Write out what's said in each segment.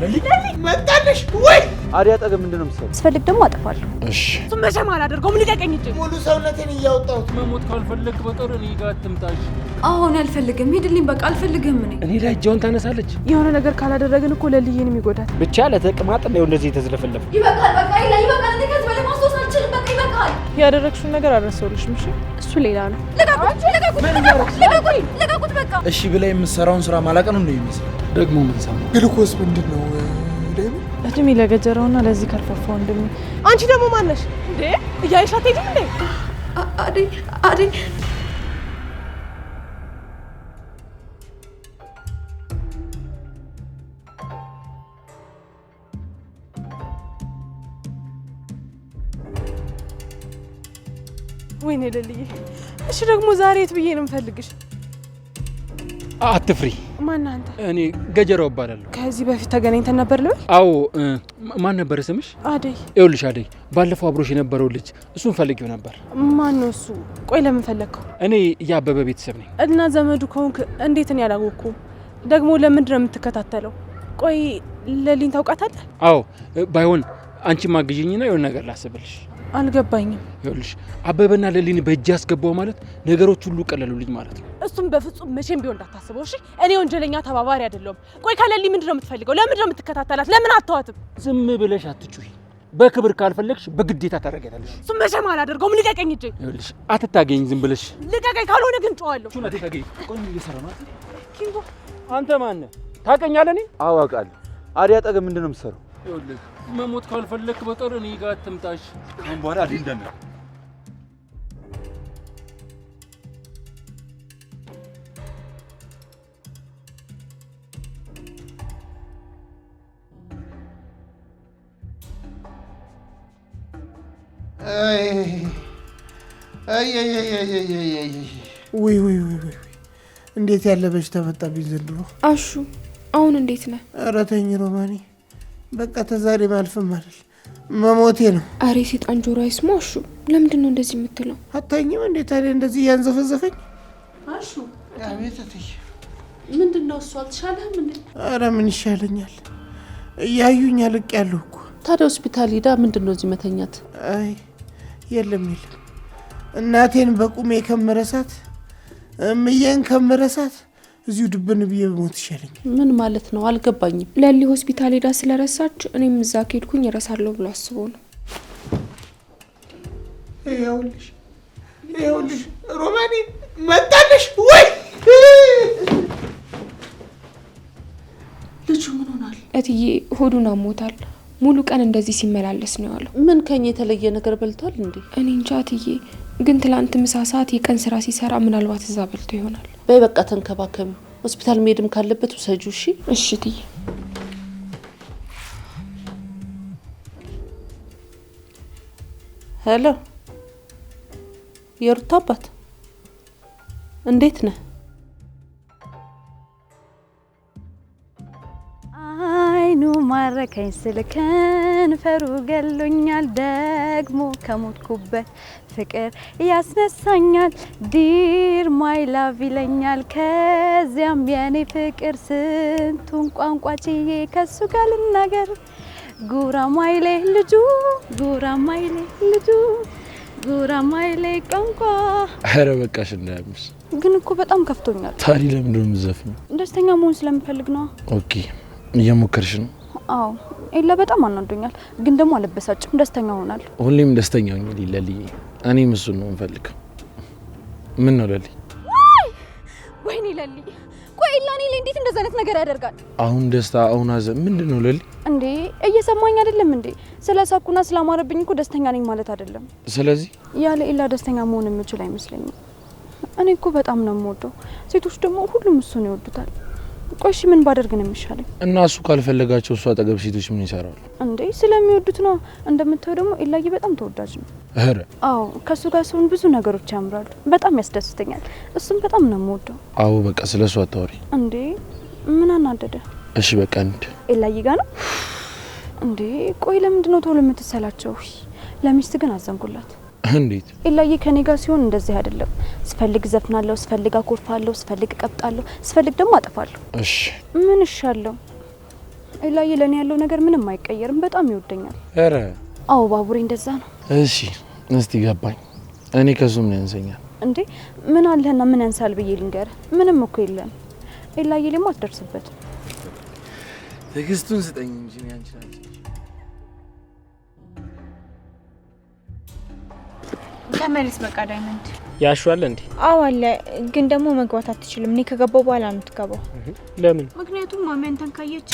ለሊ መጣልሽ ወይ አዲያ አጠገብ ምንድነው የምትሰራው? ስፈልግ ደግሞ አጠፋለሁ። እሺ እሱም መቼም አላደርገውም። ልቀቀኝ እንጂ ሙሉ ሰውነቴን እያወጣሁት መሞት ካልፈለግ በቀር እኔ ጋር አትምጣሽ። አሁን አልፈልግም፣ ሂድልኝ በቃ አልፈልግም። እኔ ላይ እጇን ታነሳለች። የሆነ ነገር ካላደረግን እኮ ለልዬን የሚጎዳት ብቻ ለተቅማጥ ነው እንደዚህ የተዝለፈለፈ። ይበቃል፣ በቃ ይበቃል። እንዴ ከዚህ በላይ ማስታወስ አልችልም። በቃ ይበቃል። ያደረግሽውን ነገር አልረሳሁልሽም። እሺ እሱ ሌላ ነው። ልቀቁት በቃ። እሺ ብላ የምትሰራውን ስራ ማላቀ ነው የሚመስለው። ደግሞ ምን ሰማ? ግሉኮስ ምንድነው? እድሜ ለገጀራውና ለዚህ ከርፋፋ ወንድሜ። አንቺ ደግሞ ማነሽ እንዴ? እያይሽ አትሄጂም እንዴ? አዴ ወይኔ ለልዬ። እሺ ደግሞ ዛሬ የት ብዬ ነው የምፈልግሽ? አትፍሪ። ማን አንተ? እኔ ገጀራው እባላለሁ። ከዚህ በፊት ተገናኝተን ነበር ልበል? አዎ። ማን ነበር ስምሽ? አደይ። ይኸውልሽ አደይ፣ ባለፈው አብሮሽ የነበረው ልጅ እሱን ፈልጊው ነበር። ማን ነው እሱ? ቆይ ለምን ፈለግከው? እኔ የአበበ ቤተሰብ ነኝ። እና ዘመዱ ከሆንክ እንዴት ነው ያላወቅኩ? ደግሞ ለምንድን ነው የምትከታተለው? ቆይ ለሊን ታውቃታለህ? አዎ። ባይሆን አንቺ ማግዢኝና የሆነ ነገር ላስብልሽ። አልገባኝም። ይኸውልሽ አበበና ለሊን በእጅ ያስገባው ማለት ነገሮች ሁሉ ቀለሉልኝ ማለት ነው። እሱም በፍጹም መቼም ቢሆን እንዳታስበው እሺ። እኔ ወንጀለኛ ተባባሪ አይደለሁም። ቆይ ከለሊ ምንድን ነው የምትፈልገው? ለምንድን ነው የምትከታተላት? ለምን አትተዋትም? ዝም ብለሽ አትጩሂ። በክብር ካልፈለግሽ በግዴታ ታደርጊያለሽ። እሱም መቼም አላደርገውም። ልቀቀኝ እንጂ። ይኸውልሽ አትታገኝ፣ ዝም ብለሽ ልቀቀኝ። ካልሆነ ግን ጮዋለሁ። ሹና ተታገኝ። ቆይ ምን እየሰራ ነው? ኪንጎ አንተ ማን ነህ? ታውቀኛለህ? እኔ አዋቃለሁ። አዲያ አጠገብ ምንድነው የምትሰራው? ይኸውልህ መሞት ካልፈለክ በቀር እኔ ጋር አትምጣሽ። አሁን በኋላ አዲ እንደነ ወይ እንዴት ያለ በሽታ መጣብኝ ዘንድሮ። አሹ አሁን እንዴት ነህ? ኧረ ተኝ ሮማኔ፣ በቃ ተዛሬ ማልፍም አይደል መሞቴ ነው። አሬ ሴጣን ጆሮ አይስማ። አሹ ለምንድን ነው እንደዚህ የምትለው? አታኝም እንዴ ታዲያ እንደዚህ እያንዘፈዘፈኝ? አሹ አቤት እትዬ። ምንድን ነው እሱ? አልተሻለህም እንዴ? ኧረ ምን ይሻለኛል፣ እያዩኝ አልቅ ያለሁ እኮ። ታዲያ ሆስፒታል ሄዳ ምንድን ነው እዚህ መተኛት? አይ የለም እናቴን በቁሜ ከምረሳት እምዬን ከምረሳት እዚሁ ድብን ብዬ በሞት ይሻለኛል። ምን ማለት ነው? አልገባኝም። ለሊ ሆስፒታል ሄዳ ስለረሳች እኔም እዛ ከሄድኩኝ እረሳለሁ ብሎ አስቦ ነው። ይኸውልሽ ሮማኔ መጣልሽ ወይ? ልጁ ምን ሆናል? እትዬ ሆዱን አሞታል። ሙሉ ቀን እንደዚህ ሲመላለስ ነው ያለው። ምን ከኛ የተለየ ነገር በልቷል እንዴ? እኔ እንጃ እትዬ፣ ግን ትላንት ምሳ ሰዓት የቀን ስራ ሲሰራ ምናልባት እዛ በልቶ ይሆናል። በይ በቃ ተንከባከቢው። ሆስፒታል መሄድም ካለበት ውሰጂው። እሺ እሺ እትዬ። ሄሎ የሩታ አባት እንዴት ነህ? አይኑ ማረከኝ ስል ከንፈሩ ገሎኛል፣ ደግሞ ከሞትኩበት ፍቅር ያስነሳኛል። ዲር ማይ ላቭ ይለኛል፣ ከዚያም የኔ ፍቅር ስንቱን ቋንቋ ችዬ ከሱ ጋር ልናገር። ጉራማይሌ ልጁ ጉራማይሌ ልጁ ጉራማይሌ ቋንቋ። ኧረ በቃሽ እንዳያምሽ። ግን እኮ በጣም ከፍቶኛል። ታዲያ ለምንድን ነው የምትዘፍነው? ደስተኛ መሆን ስለምፈልግ ነው። ኦኬ እየሞከርሽ ነው? አዎ ኤላ በጣም አናዶኛል፣ ግን ደግሞ አልበሳጭም፣ ደስተኛ ሆናለሁ። ሁሌም ደስተኛ ሆኝ ለልዬ። እኔም እሱን ነው የምፈልገው። ምን ነው ለሊ? ወይኔ ለሊ፣ ቆይ ኤላ እኔ ላይ እንዴት እንደዛ አይነት ነገር ያደርጋል? አሁን ደስታ አሁን ሀዘን ምንድን ነው ለሊ? እንዴ እየሰማኝ አይደለም እንዴ? ስለሳኩና ስላማረብኝ እኮ ደስተኛ ነኝ ማለት አይደለም። ስለዚህ ያለ ኤላ ደስተኛ መሆን የምችል አይመስለኝም። እኔ እኮ በጣም ነው የምወደው። ሴቶች ደግሞ ሁሉም እሱን ይወዱታል። ቆይ እሺ ምን ባደርግ ነው የሚሻለኝ? እና እሱ ካልፈለጋቸው እሱ አጠገብ ሴቶች ምን ይሰራሉ እንዴ? ስለሚወዱት ነው። እንደምታየው ደግሞ ኤላዬ በጣም ተወዳጅ ነው። አረ አዎ ከሱ ጋር ሲሆን ብዙ ነገሮች ያምራሉ። በጣም ያስደስተኛል። እሱም በጣም ነው የምወደው። አዎ በቃ ስለሱ አታወሪ እንዴ። ምን አናደደ? እሺ በቃ እንዴ ኤላዬ ጋር ነው እንዴ? ቆይ ለምንድን ነው ቶሎ የምትሰላቸው? ለሚስት ግን አዘንኩላት። እንዴት? ኤላዬ ከኔ ጋር ሲሆን እንደዚህ አይደለም። ስፈልግ ዘፍናለሁ፣ ስፈልግ አኮርፋለሁ፣ ስፈልግ ቀብጣለሁ፣ ስፈልግ ደግሞ አጠፋለሁ። እሺ ምን እሻለሁ? ኤላዬ ለኔ ያለው ነገር ምንም አይቀየርም። በጣም ይወደኛል። ኧረ አዎ ባቡሬ እንደዛ ነው። እሺ እስቲ ገባኝ። እኔ ከሱ ምን ያንሰኛል እንዴ? ምን አለህና ምን ያንሳል ብዬ ልንገር? ምንም እኮ የለም። ኤላዬ ለማ አትደርስበት። ትዕግስቱን ስጠኝ እንጂ ነው አንቺ ነሽ። ተመለስ በቃ ዳይመንድ። ያሽዋል እንዴ? አዎ አለ፣ ግን ደግሞ መግባት አትችልም። እኔ ከገባው በኋላ ነው የምትገባው። ለምን? ምክንያቱም ማሚ አንተን ካየች።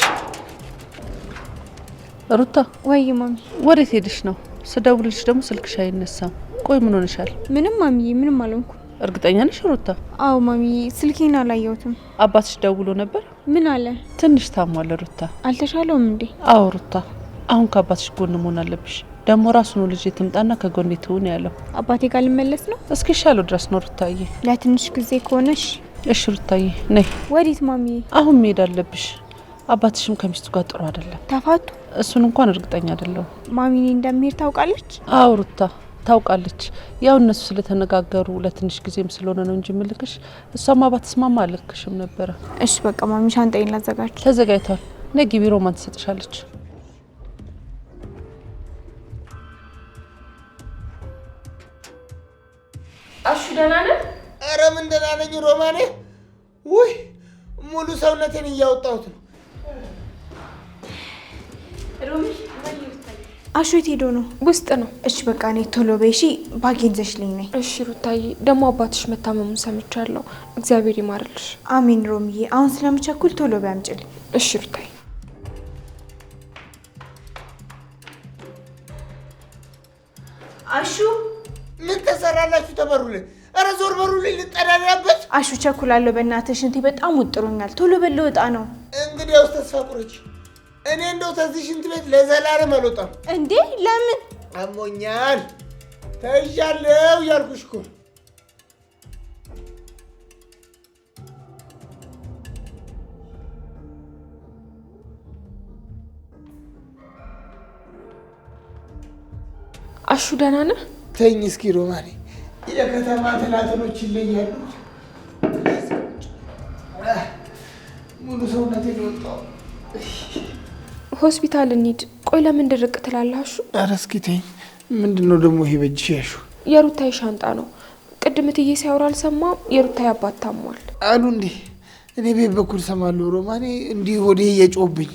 ሩታ ወይ ማሚ ወዴት ሄድሽ ነው? ስደውልልሽ ደግሞ ስልክሽ አይነሳም። ቆይ ምን ሆነሻል? ምንም ማሚ፣ ምንም አልሆንኩም። እርግጠኛ ነሽ ሩታ? አዎ ማሚ፣ ስልኬን አላየሁትም። አባትሽ ደውሎ ነበር? ምን አለ? ትንሽ ታሟል ሩታ። አልተሻለውም እንዴ? አዎ ሩታ፣ አሁን ከአባትሽ ጎን መሆን አለብሽ። ደግሞ ራሱ ነው ልጅ ትምጣና ከጎኔ ትሁን ያለው። አባቴ ጋር ልመለስ ነው? እስኪሻለው ድረስ ነው ሩታዬ። ለትንሽ ጊዜ ከሆነሽ እሺ ሩታዬ ነይ። ወዴት ማሚ? አሁን መሄድ አለብሽ። አባትሽም ከሚስቱ ጋር ጥሩ አይደለም። ተፋቱ? እሱን እንኳን እርግጠኛ አይደለሁም። ማሚ እኔ እንደምሄድ ታውቃለች? አዎ ሩታ ታውቃለች። ያው እነሱ ስለተነጋገሩ ለትንሽ ጊዜም ስለሆነ ነው እንጂ ምልክሽ። እሷማ ባትስማማ አልክሽም ነበረ። እሺ በቃ ማሚ ሻንጣዬን ላዘጋጅ። ተዘጋጅቷል። ነይ ግቢ፣ ሮማን ትሰጥሻለች። አሹ ደህና ነህ? ኧረ ምን ደህና ነኝ ሮማኔ። ውይ ሙሉ ሰውነቴን እያወጣሁት ነው። አሹ የት ሄዶ ነው? ውስጥ ነው። እሺ በቃ እኔ ቶሎ በይ እሺ። ባጌን ዘሽልኝ ነኝ። እሺ ሩታዬ፣ ደግሞ አባትሽ መታመሙን ሰምቻለሁ። እግዚአብሔር ይማርልሽ። አሜን ሮምዬ። አሁን ስለምቸኩል ቶሎ በይ አምጪልኝ። እሺ ሩታዬ። አሹ ምን ተሰራላችሁ? ተበሩልኝ። ኧረ ዞር በሩልኝ፣ ልጠዳዳበት። አሹ ቸኩላለሁ። በእናትሽ ሽንቴ በጣም ውጥሮኛል። ቶሎ በል ልወጣ ነው። እንግዲያውስ ተስፋ ቁረጭ። እኔ እንደው ተዚህ ሽንት ቤት ለዘላለም አልወጣም። እንዴ ለምን? አሞኛል፣ ተይዣለሁ እያልኩሽ እኮ። አሹ ደህና ነህ? ተኝ እስኪ ሮማኔ፣ የከተማ ትላትሎች ይለያሉ። ሙሉ ሰውነቴን ወጣው። ሆስፒታል እንሂድ። ቆይ ለምን ድርቅ ትላለህ አሹ? ኧረ እስኪ ተኝ። ምንድን ነው ደግሞ ይሄ በእጅሽ ያልሽው? የሩታዬ ሻንጣ ነው። ቅድም እትዬ ሲያወራ አልሰማም? የሩታዬ አባት ታሟል አሉ እንዴ? እኔ ቤት በኩል ሰማለሁ ሮማኔ። እንዲህ ወዴ እየጮህብኝ።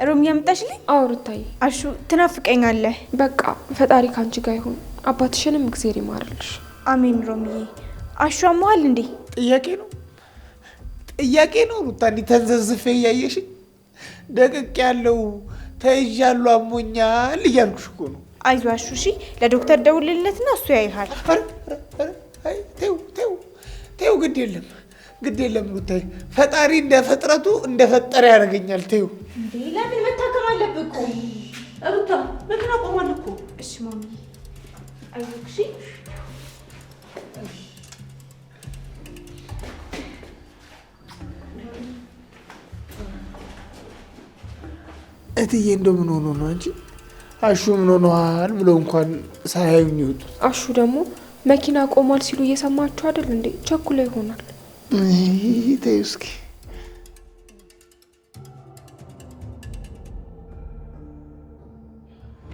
ሮሚ ያመጣሽልኝ? አዎ ሩታዬ። አሹ ትናፍቀኛለህ። በቃ ፈጣሪ ካንቺ ጋር ይሁን። አባትሽንም እግዚአብሔር ይማርልሽ። አሜን ሮሚዬ። አሹ አሞሃል እንዴ? ጥያቄ ነው ሩታ። እንዲህ ተንዘዝፌ እያየሽኝ ደቅቅ ያለው ተይዣለሁ፣ አሞኛል እያልኩሽ እኮ ነው። አይዞህ አሹ እሺ። ለዶክተር ደውልለትና እሱ ያይሃል። ተይው፣ ግድ የለም ሩታዬ። ፈጣሪ እንደ ፍጥረቱ እንደፈጠረ ያደርገኛል። ተይው። እንዴ ለምን? መታከም አለብህ እኮ ሩታ። መኪና ቆሟል እኮ። እሺ ማሚ አይዞህ እሺ። እትዬ እንደው ምን ሆኖ ነው አንቺ? አሹ ምን ሆነዋል ብሎ እንኳን ሳያዩኝ ይወጡ። አሹ ደግሞ መኪና ቆሟል ሲሉ እየሰማችሁ አይደል እንዴ? ቸኩላ ይሆናል። ተይው እስኪ።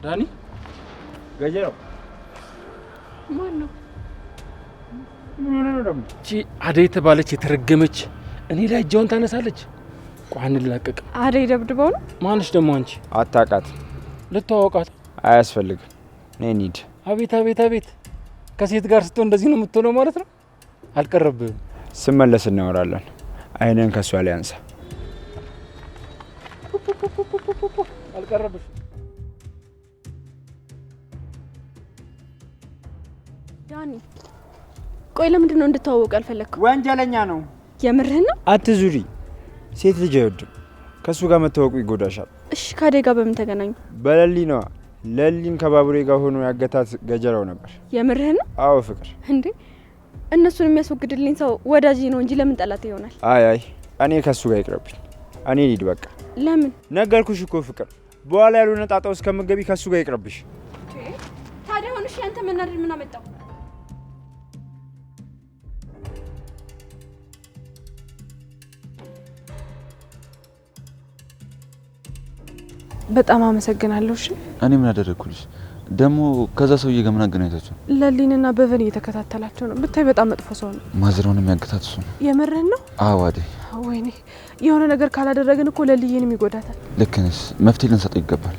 ዳኒ ገጀራው ማን ነው? ምን ሆነ ነው ደግሞ? እቺ አደይ የተባለች የተረገመች እኔ ላይ እጇን ታነሳለች። ቋን ልላቀቅ። አደይ ደብድበው ነው? ማንሽ ደግሞ አንቺ? አታውቃት? ልትዋወቃት አያስፈልግም። ነይ እንሂድ። አቤት ከሴት ጋር ስትሆን እንደዚህ ነው የምትሆነው ማለት ነው። አልቀረብህም። ስመለስ እናወራለን። አይነን ከሷ ላይ አንሳ። አልቀረብሽ። ዳኒ ቆይ ለምንድን ነው እንድትዋወቅ ያልፈለግከው? ወንጀለኛ ነው። የምርህን ነው? አትዙሪ። ሴት ልጅ አይወድም። ከሱ ጋር መታወቁ ይጎዳሻል። እሺ ከአደይ ጋር በምን ተገናኙ? በለሊ ነዋ። ለሊን ከባቡሬ ጋር ሆኖ ያገታት ገጀራው ነበር። የምርህን ነው? አዎ ፍቅር። እንዴ እነሱን የሚያስወግድልኝ ሰው ወዳጅ ነው እንጂ ለምን ጠላት ይሆናል? አይ እኔ ከሱ ጋር ይቅርብኝ። እኔ ልሂድ በቃ። ለምን? ነገርኩሽ እኮ ፍቅር። በኋላ ያልሆነ ጣጣ ውስጥ ከምትገቢ ከሱ ጋር ይቅርብሽ። ታዲያ ሆነሽ ያንተ መናደድ ምን አመጣው? በጣም አመሰግናለሁ። እሺ እኔ ምን አደረግኩልሽ? ደግሞ ከዛ ሰውዬ ጋር ምን አገናኝታችሁ? ለሊንና በቨን እየተከታተላቸው ነው። ብታይ በጣም መጥፎ ሰው ነው። ማዝራውን የሚያገታት እሱ ነው። የምርህን ነው? አዎ አደይ። ወይኔ የሆነ ነገር ካላደረግን እኮ ለሊዬንም ይጎዳታል። ልክ ነሽ። መፍትሄ ልንሰጠው ይገባል።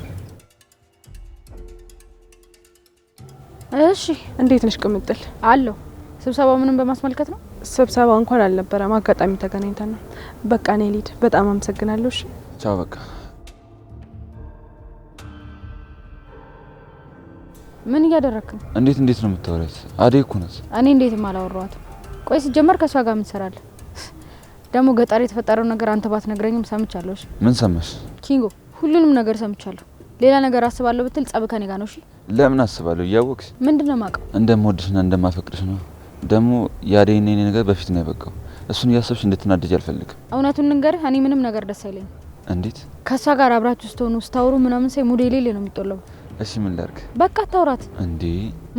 እሺ እንዴት ነሽ ቅምጥል? አለሁ። ስብሰባው ምንም በማስመልከት ነው? ስብሰባ እንኳን አልነበረም፣ አጋጣሚ ተገናኝተን ነው። በቃ እኔ ልሂድ። በጣም አመሰግናለሁ። እሺ ቻው። በቃ ምን እያደረክ ነው? እንዴት ነው የምታወሪያት? አደይ እኮ ናት። እኔ እንዴትም አላወራኋትም። ቆይ ሲጀመር ከሷ ጋር ምን ትሰራለህ? ደግሞ ገጠር የተፈጠረው ነገር አንተ ባትነግረኝም ሰምቻለሁ። እሺ ምን ሰማሽ? ኪንጎ ሁሉንም ነገር ሰምቻለሁ። ሌላ ነገር አስባለሁ ብትል ጸብ ከኔ ጋር ነው። እሺ ለምን አስባለሁ? እያወቅሽ ምንድነው የማውቀው? እንደምወድሽና እንደማፈቅርሽ ነው። ደግሞ የአደይና የኔ ነገር በፊት ነው ያበቃው። እሱን እያሰብሽ እንድትናደጅ አልፈልግም። እውነቱን ልንገርህ፣ እኔ ምንም ነገር ደስ አይለኝም። እንዴት? ከሷ ጋር አብራችሁ ስትሆኑ ስታወሩ ምናምን ሳይ ሙዴ ሌሌ ነው የሚጠለው። እሺ ምን ላድርግ? በቃ አታውራት እንዴ።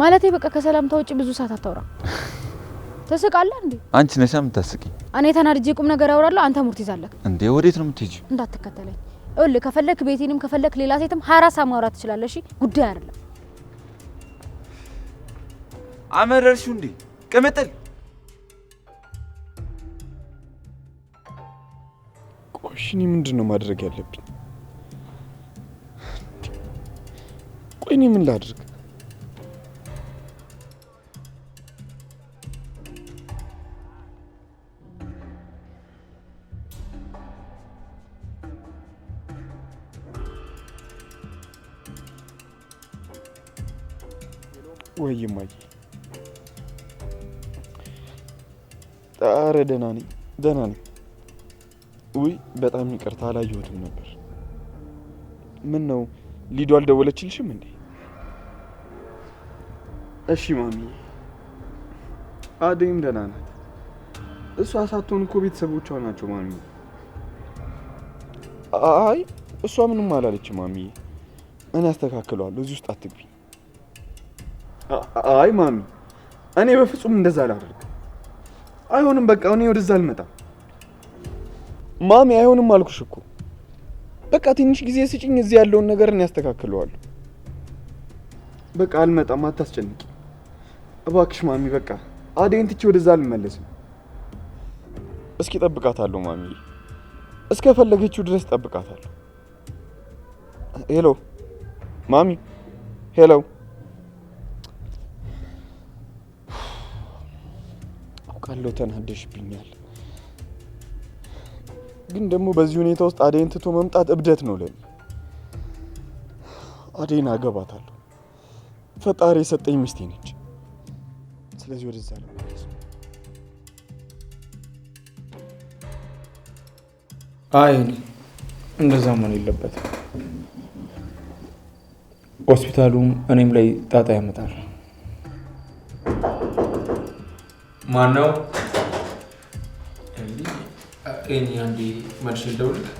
ማለቴ በቃ ከሰላምታ ውጪ ብዙ ሰዓት አታውራ። ትስቃለህ እንዴ? አንቺ ነሽ የምታስቂኝ። እኔ ተናድጄ ቁም ነገር አወራለሁ፣ አንተ ሙርት ይዛለህ እንዴ። ወዴት ነው የምትሄጂው? እንዳትከተለኝ። እልህ ከፈለክ ቤቴንም ከፈለክ ሌላ ሴትም 24 ሰዓት ማውራት ትችላለህ። እሺ ጉዳይ አይደለም። አመረርሽው እንዴ ቅምጥል? ቆይ እኔ ምንድነው ማድረግ ያለብኝ? ቆይ እኔ ምን ላድርግ? ወይ ማይ ኧረ ደህና ነኝ። ውይ በጣም ይቅርታ አላየሁትም ነበር። ምን ነው ሊዱ አልደወለችልሽም እንዴ? እሺ ማሚ፣ አደይም ደህና ናት። እሷ ሳትሆን እኮ ቤተሰቦቿ ናቸው ማሚ። አይ እሷ ምንም አላለችም ማሚ። እኔ አስተካክለዋለሁ፣ እዚህ ውስጥ አትግቢ። አይ ማሚ፣ እኔ በፍጹም እንደዛ አላደርግም። አይሆንም፣ በቃ እኔ ወደዛ አልመጣም። ማሚ አይሆንም አልኩሽ እኮ። በቃ ትንሽ ጊዜ ስጭኝ፣ እዚህ ያለውን ነገር እኔ አስተካክለዋለሁ። በቃ አልመጣም፣ አታስጨንቂ እባክሽ ማሚ። በቃ አደይን ትቼ ወደዛ አልመለስም። እስኪ ጠብቃታለሁ ማሚ፣ እስከ ፈለገችው ድረስ ጠብቃታለሁ። ሄሎ ማሚ፣ ሄሎ። አውቃለሁ ተናደሽብኛል፣ ግን ደግሞ በዚህ ሁኔታ ውስጥ አደይን ትቶ መምጣት እብደት ነው ለኔ። አደይን አገባታለሁ። ፈጣሪ የሰጠኝ ሚስቴ ነች። ስለዚህ ወደዛ ነው። አይ እንደዛ መሆን የለበትም። ሆስፒታሉም እኔም ላይ ጣጣ ያመጣል። ማን ነው? እኔ አንዴ መልሼ ልደውልልህ።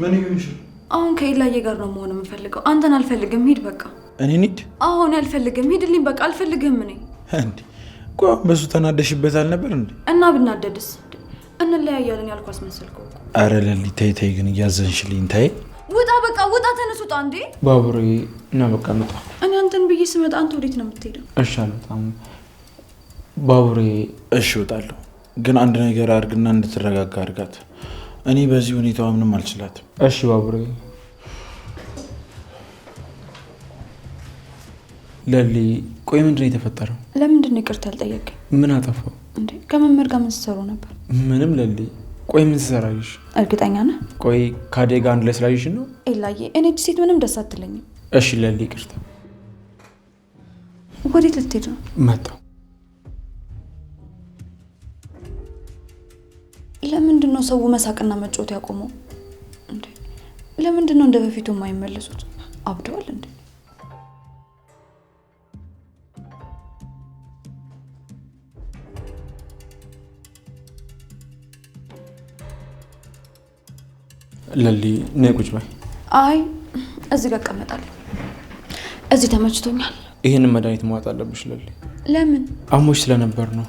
ምን ይሁንሽ? አሁን ከኢላዬ ጋር ነው መሆን የምፈልገው። አንተን አልፈልግም፣ ሂድ በቃ። እኔ ሂድ? አሁን አልፈልግም፣ ሂድልኝ በቃ። አልፈልግም እኔ እንዴ። ቆይ በሱ ተናደሽበት አልነበር እንዴ? እና ብናደድስ? እንለያያለን ያልኩ አስመሰልከው እኮ። አረ ለሊ ተይ ግን እያዘንሽልኝ ተይ። ውጣ በቃ ውጣ፣ ተነስ ውጣ። እንዴ ባቡሬ እና በቃ መጣ። እኔ አንተን ብዬ ስመጣ አንተ ወዴት ነው የምትሄደው? እሺ አልወጣም ባቡሬ። እሺ እወጣለሁ፣ ግን አንድ ነገር አድርግና እንድትረጋጋ አድርጋት። እኔ በዚህ ሁኔታዋ ምንም አልችላትም። እሺ ባቡሬ። ለሊ ቆይ ምንድን ነው የተፈጠረው? ለምንድን ነው ይቅርታ ያልጠየቀኝ? ምን አጠፋው እንዴ? ከመምህር ጋር ምን ስትሰሩ ነበር? ምንም። ለሊ ቆይ ምን ትሰራለሽ? እርግጠኛ ነህ? ቆይ ከአደይ ጋር አንድ ላይ ስላየሽ ነው? ኤላዬ እኔ እጅ ሴት ምንም ደስ አትለኝም። እሺ ለሊ ይቅርታ። ወዴት ልትሄድ ነው? መጣሁ። ለምንድን ነው ሰው መሳቅና መጫወት ያቆመው? እንዴ ለምንድን ነው እንደ በፊቱ የማይመለሱት? አብደዋል እንዴ? ለሊ ነይ ቁጭ በይ። አይ እዚህ ጋር እቀመጣለሁ። እዚህ ተመችቶኛል። ይሄንን መድኃኒት መዋጥ አለብሽ ለሊ። ለምን? አሞሽ ስለነበር ነው።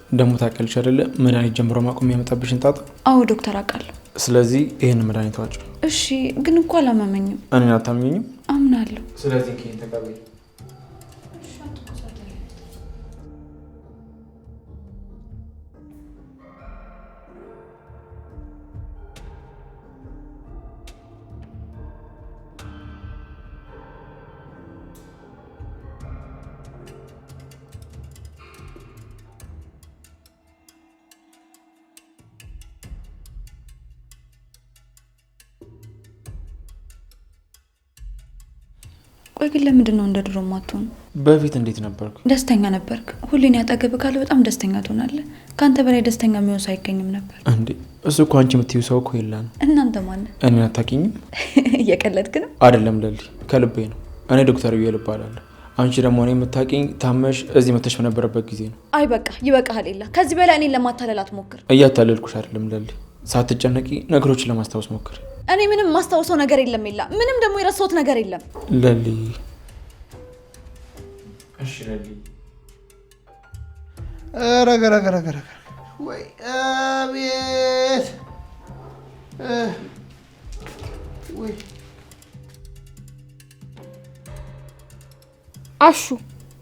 ደሞ ታውቂያለሽ አይደለ መድኃኒት ጀምሮ ማቆም ያመጣብሽን ጣጣ? አዎ ዶክተር አውቃለሁ። ስለዚህ ይሄን መድኃኒት ዋጭ። እሺ ግን እኮ አላመመኝም። እኔን አታምኚኝም? አምናለሁ። ስለዚህ ከእኔ ተቀበይ። ቆይ ግን ለምንድን ነው እንደ ድሮ ማትሆን? በፊት እንዴት ነበርኩ? ደስተኛ ነበርክ። ሁሌን ያጠገብ ካለ በጣም ደስተኛ ትሆናለህ። ካንተ በላይ ደስተኛ የሚሆን ሰው አይገኝም ነበር እንዴ? እሱ እኮ አንቺ የምትይው ሰው እኮ የለም። እናንተ ማን? እኔን አታውቂኝም? እየቀለድክ ነው? አይደለም ለሊ፣ ከልቤ ነው። እኔ ዶክተር ዩኤል እባላለሁ። አንቺ ደግሞ እኔ የምታውቂኝ ታመሽ እዚህ መተሽ በነበረበት ጊዜ ነው። አይ በቃ ይበቃሃል። የለ ከዚህ በላይ እኔን ለማታለል አትሞክር። እያታለልኩሽ አይደለም ለሊ፣ ሳትጨነቂ ነገሮችን ለማስታወስ ሞክር። እኔ ምንም ማስታወሰው ነገር የለም። የለ ምንም ደግሞ የረሳሁት ነገር የለም ለሊ። እሺ ለሊ። ረገረገረገረ ወይ አቤት ወይ አሹ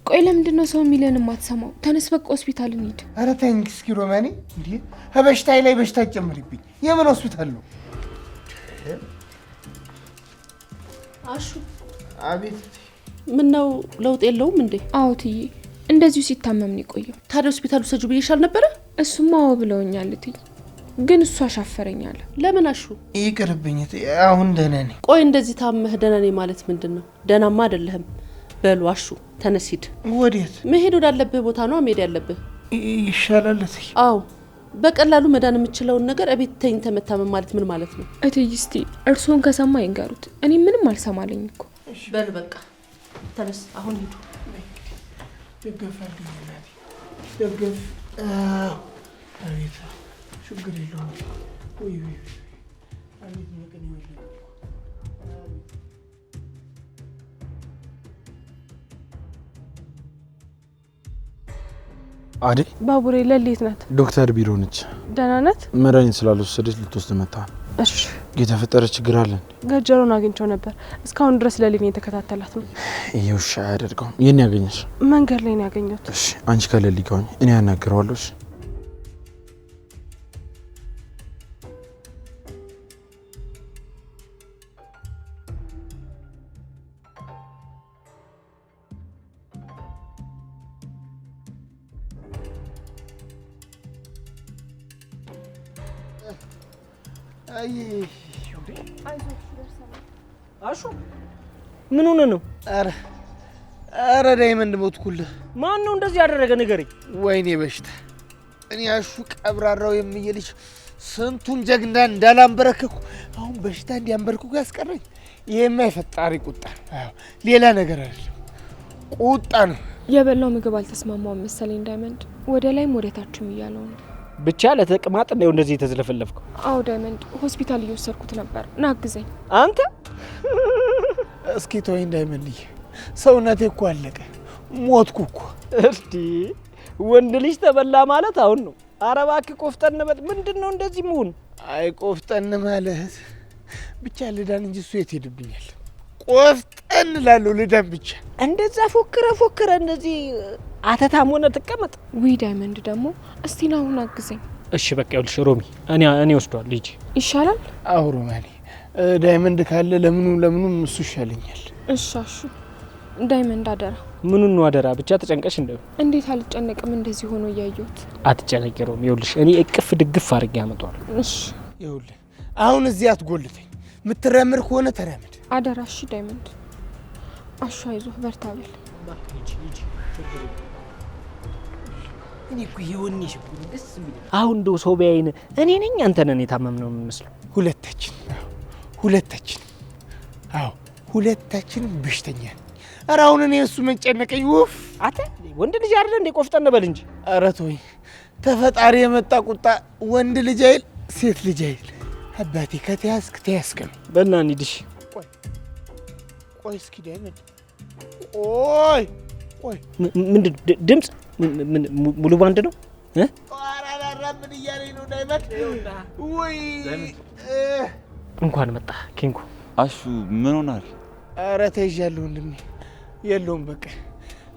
ቆይ ለምንድን ነው ሰው የሚለን የማትሰማው? ተነስ በቃ ሆስፒታል እንሂድ። ኧረ ተይኝ እስኪ ሮማኔ። እንዴ በሽታዬ ላይ በሽታ ጨምሪብኝ። የምን ሆስፒታል ነው? አሹ አቤት። ምን ነው ለውጥ የለውም እንዴ? አዎ ትዬ እንደዚሁ ሲታመም ነው የቆየው። ታዲያ ሆስፒታል ውሰጁ ብዬሻል ነበረ? እሱማ አዎ ብለውኛል ትዬ፣ ግን እሱ አሻፈረኛል። ለምን አሹ? ይቅርብኝ፣ አሁን ደህና ነኝ። ቆይ እንደዚህ ታመህ ደህና ነኝ ማለት ምንድን ነው? ደህናማ አይደለህም። በሉ አሹ ተነስ ሂድ። ወዴት? መሄድ ወዳለብህ ቦታ ነው መሄድ ያለብህ። ይሻላል እትዬ። አዎ በቀላሉ መዳን የምችለውን ነገር እቤት ተኝተህ መታመም ማለት ምን ማለት ነው? እትዬ እስቲ እርስዎን ከሰማ ይንገሩት። እኔ ምንም አልሰማለኝ እኮ። በል በቃ ተነስ አሁን ሂዱ። ደገፍ አድርገኝ እናቴ፣ ደገፍ። አቤት ችግር የለውም። ወይ ወይ አቤት መቀን ይወልድ አዴ ባቡሬ ለሊት ናት። ዶክተር ቢሮ ነች። ደህና ናት? መድኃኒት ስላልወሰደች ልትወስድ መጣ። እሺ የተፈጠረ ችግር አለ? ገጀሮን አግኝቼው ነበር። እስካሁን ድረስ ለሊት የተከታተላት ነው። ይሄ ውሻ አያደርገውም። የኔ ያገኘሽ? መንገድ ላይ ነው ያገኘሁት። እሺ አንቺ ከለሊ ጋር ሆኚ እኔ ያናግረዋለሁ። እሺ አሹ ምን ሆነ ነው? አረ ዳይመንድ ሞትኩልህ። ማን ነው እንደዚህ ያደረገ? ንገረኝ። ወይኔ በሽታ። እኔ አሹ ቀብራራው የምየልሽ ስንቱን ጀግና እንዳላንበረከኩ አሁን በሽታ እንዲያንበረከኩ ያስቀረኝ ይሄማ የፈጣሪ ቁጣ ነው። ሌላ ነገር አይደለም፣ ቁጣ ነው። የበላው ምግብ አልተስማማውም መሰለኝ ዳይመንድ። ወደ ላይም ወደ ታችም እያለው ነው። ብቻ ለተቅማጥ ነው እንደዚህ የተዝለፈለፍከው? አዎ ዳይመንድ፣ ሆስፒታል እየወሰድኩት ነበር። ና አግዘኝ። አንተ እስኪ ተወኝ ዳይመንድዬ፣ ሰውነቴ እኮ አለቀ፣ ሞትኩ እኮ። እስቲ ወንድ ልጅ ተበላ ማለት አሁን ነው። ኧረ እባክህ ቆፍጠን በል። ምንድን ነው እንደዚህ መሆን? አይ ቆፍጠን ማለት ብቻ ልዳን እንጂ እሱ የት ሄድብኛል? ቆፍጠን ላለው ልዳን ብቻ። እንደዛ ፎክረ እንደዚህ አተታም ሆነ ትቀመጥ። ውይ ዳይመንድ ደግሞ እስቲ ና አሁን አግዘኝ። እሺ በቃ ይኸውልሽ ሮሚ፣ እኔ ወስዷል ልጅ ይሻላል። አዎ ሮማኔ፣ ዳይመንድ ካለ ለምኑም እሱ ይሻለኛል። እሺ አሹ ዳይመንድ አደራ። ምኑን ነው አደራ? ብቻ ተጨንቀሽ እንደው። እንዴት አልጨነቅም እንደዚህ ሆኖ እያየሁት። አትጨነቂ ሮሚ፣ ይኸውልሽ እኔ እቅፍ ድግፍ አድርጌ ያመጣዋል። እሺ ይኸውልህ አሁን እዚህ አትጎልተኝ። የምትራመድ ከሆነ ተራመድ አደራ። እሺ ዳይመንድ። አሹ አይዞህ በርታ በል። እኔ እኮ የወኔሽ እኮ ደስ የሚል አሁን እንደው ሰው ቢያይን እኔ ነኝ አንተ ነን የታመምነው የሚመስለው። ሁለታችን በሽተኛ። ኧረ አሁን እኔ እሱ መጨነቀኝ። ውፍ አተ ወንድ ልጅ አይደለ እንዴ? ቆፍጠን በል እንጂ። ኧረ ተወኝ። ተፈጣሪ የመጣ ቁጣ ወንድ ልጅ አይል ሴት ልጅ አይል። አባቴ ከተያዝክ ተያዝክ ነው። በእና እንሂድሽ። ቆይ እስኪ ዳይመንድ፣ ቆይ ምንድን ድምፅ? ሙሉ ባንድ ነው? አራራራምን እያለኝ ነው ዳይመንድ። ወይ እንኳን መጣ ኪንጎ። አሹ ምን ሆናል? ኧረ ተይዣለሁ ወንድሜ። የለውም በቃ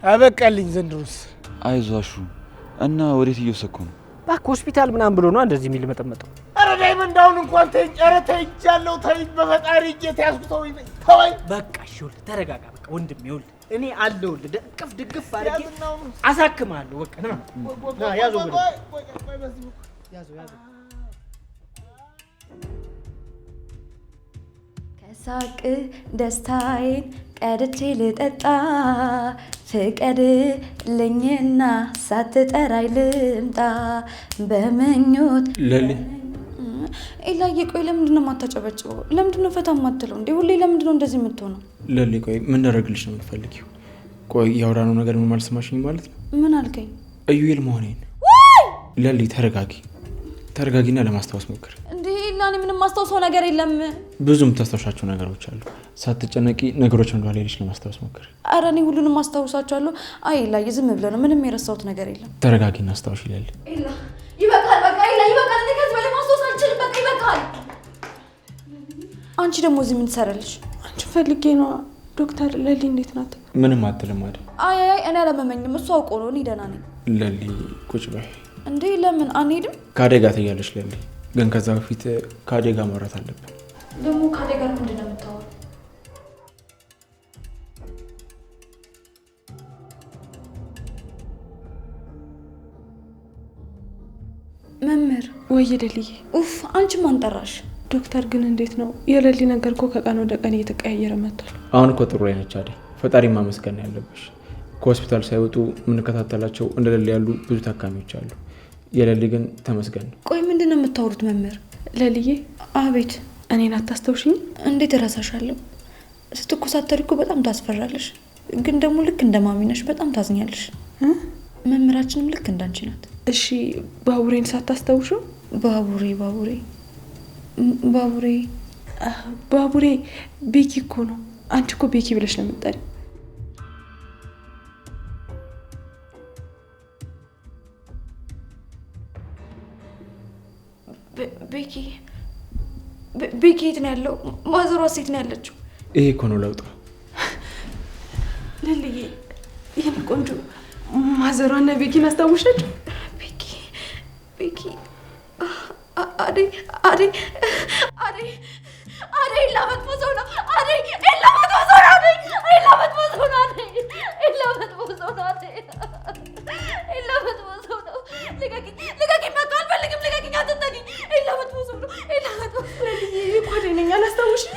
አበቃልኝ ዘንድሮስ። አይዞህ አሹ። እና ወዴት እየወሰድኩ ነው? እባክህ ሆስፒታል ምናምን ብሎ ነው እንደዚህ የሚል መጠመጠው። ኧረ ዳይመንድ አሁን እንኳን ተይኝ። ኧረ ተይቻለሁ። ተይኝ በፈጣሪ እጄ ተያዝኩ። ተወኝ። በቃ እሺ ይኸውልህ ተረጋጋ። በቃ ወንድሜ ይኸውልህ እኔ አለሁልህ። እቅፍ ድግፍ አድርጌ አሳክምሃለሁ። በቃ ና ያዘው ብለህ ያዘው ከሳቅ ደስታዬን ቀድቼ ልጠጣ ፍቀድልኝና ሳትጠራኝ ልምጣ በምኞት ለሊ ኤላዬ ቆይ ለምንድን ነው የማታጨበጭበው? ለምንድን ነው ፈታ የማትለው እንዴ? ሁሌ ለምንድን ነው እንደዚህ የምትሆነው? ለሊ ቆይ ምን እንዳደርግልሽ ነው የምትፈልጊው? ቆይ ያወራነው ነገር ምን አልሰማሽኝ ማለት ነው? ምን አልከኝ? እዩኤል መሆኔን። ለሊ ተረጋጊና ለማስታወስ ሞክሪ። እንዴ ኤላ እኔ ምንም ማስታወሰው ነገር የለም። ብዙ የምታስታውሻቸው ነገሮች አሉ። ሳትጨነቂ ነገሮች እንደዋለ ሄደሽ ለማስታወስ ሞክሪ። ኧረ እኔ ሁሉንም ማስታወሳቸዋለሁ። አይ ኤላዬ ዝም ብለህ ነው፣ ምንም የረሳሁት ነገር የለም። ተረጋጊና አስታውሽ ይላል። ኤላ ይበቃል፣ በቃ ኤላ ይበቃል። እኔ ከዚህ በላይ ማስታወስ አልችልም። በቃ ይበቃል። አንቺ ደግሞ እዚህ ምን ትሰራለሽ? አንቺ ፈልጌ ነው። ዶክተር ለሊ እንዴት ናት? ምንም አትልም አይደል? አይ እኔ አላመመኝም። እሱ አውቆ ነው። እኔ ደህና ነኝ። ለሊ ቁጭ በይ። እንዴ ለምን አንሄድም? ከአደጋ ትያለሽ ለሊ። ግን ከዛ በፊት ከአደጋ ማውራት አለብን። ደግሞ ከአደጋ ምንድን ነው የምታወራው? መምህር ወይ ደልዬ። ኡፍ አንቺ ማን ጠራሽ? ዶክተር ግን እንዴት ነው? የለሊ ነገር እኮ ከቀን ወደ ቀን እየተቀያየረ መጥቷል። አሁን እኮ ጥሩ ላይ ነች አይደል? ፈጣሪ ማመስገን ያለብሽ። ከሆስፒታል ሳይወጡ የምንከታተላቸው እንደ ለሊ ያሉ ብዙ ታካሚዎች አሉ። የለሊ ግን ተመስገን ነው። ቆይ ምንድን ነው የምታወሩት መምህር? ለልዬ። አቤት። እኔን አታስተውሽኝ? እንዴት እረሳሻለሁ? ስትኮሳተሪ እኮ በጣም ታስፈራለሽ። ግን ደግሞ ልክ እንደ ማሚነሽ በጣም ታዝኛለሽ። መምህራችንም ልክ እንዳንቺ ናት። እሺ ባቡሬን ሳታስተውሹ? ባቡሬ ቤኪ እኮ ነው። አንቺ እኮ ቤኪ ብለሽ ነው የምትጠሪው። ቤኪ የት ነው ያለው? ማዘሯ ሴት ነው ያለችው? ይሄ እኮ ነው ለውጡ። ልልዬ ይህን ቆንጆ ማዘሯና ቤኪን አስታውሻቸው? ቤኪ አደይ ኤላ መጥፎ ሰው ነው። ኤላ መጥፎ ሰው ነው። ልቀቂኝ፣ በቃ አልፈልግም። ልቀቂኝ፣ አትጠጊኝ። ኤላ መጥፎ ሰው ነው። ኤላ መጥፎ ሰው ነው። እኮ ነኝ አላስታውሽም?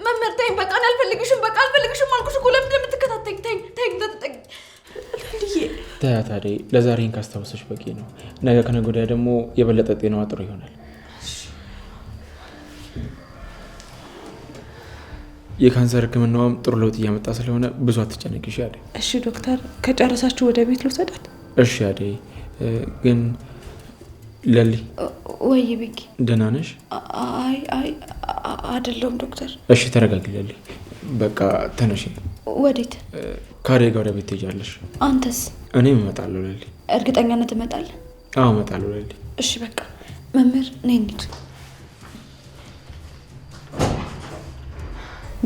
መምህር ተይኝ፣ በቃ አልፈልግሽም። በቃ አልፈልግሽም አልኩሽ እኮ። ለምንድን ነው የምትከታተይኝ? ተይኝ፣ እንዳትጠጊኝ። ተያት አደይ፣ ለዛሬን ካስታወሰች በቂ ነው። ነገ ከነገ ወዲያ ደግሞ የበለጠ ጤናዋ ጥሩ ይሆናል። የካንሰር ሕክምናዋም ጥሩ ለውጥ እያመጣ ስለሆነ ብዙ አትጨነቂ እሺ አደይ። እሺ ዶክተር፣ ከጨረሳችሁ ወደ ቤት ልውሰዳት? እሺ አደይ። ግን ለሊ። ወይ ቤኪ፣ ደህና ነሽ? አይ አይደለሁም ዶክተር። እሺ ተረጋጊ ለሊ። በቃ ተነሺ። ወዴት? ከአደይ ጋር ወደ ቤት ትሄጃለሽ። አንተስ? እኔም እመጣለሁ ለሊ። እርግጠኛነት እመጣለሁ? አዎ እመጣለሁ ለሊ። እሺ በቃ መምህር ነይ እንሂድ።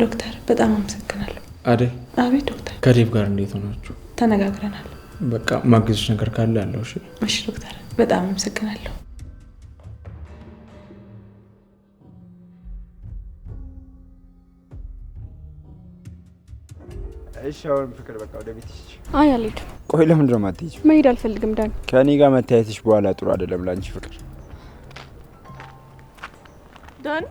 ዶክተር በጣም አመሰግናለሁ። አደይ። አቤት ዶክተር። ከዴቭ ጋር እንዴት ሆናችሁ? ተነጋግረናል። በቃ ማግዝሽ ነገር ካለ አለው። እሺ እሺ ዶክተር በጣም አመሰግናለሁ። እሺ አሁን ፍቅር በቃ ወደ ቤት ይሽ። አይ አልሄድም። ቆይ ለምንድን ነው የማትሄጂው? መሄድ አልፈልግም ዳን። ከኔ ጋር መታየትሽ በኋላ ጥሩ አይደለም ላንቺ ፍቅር። ዳን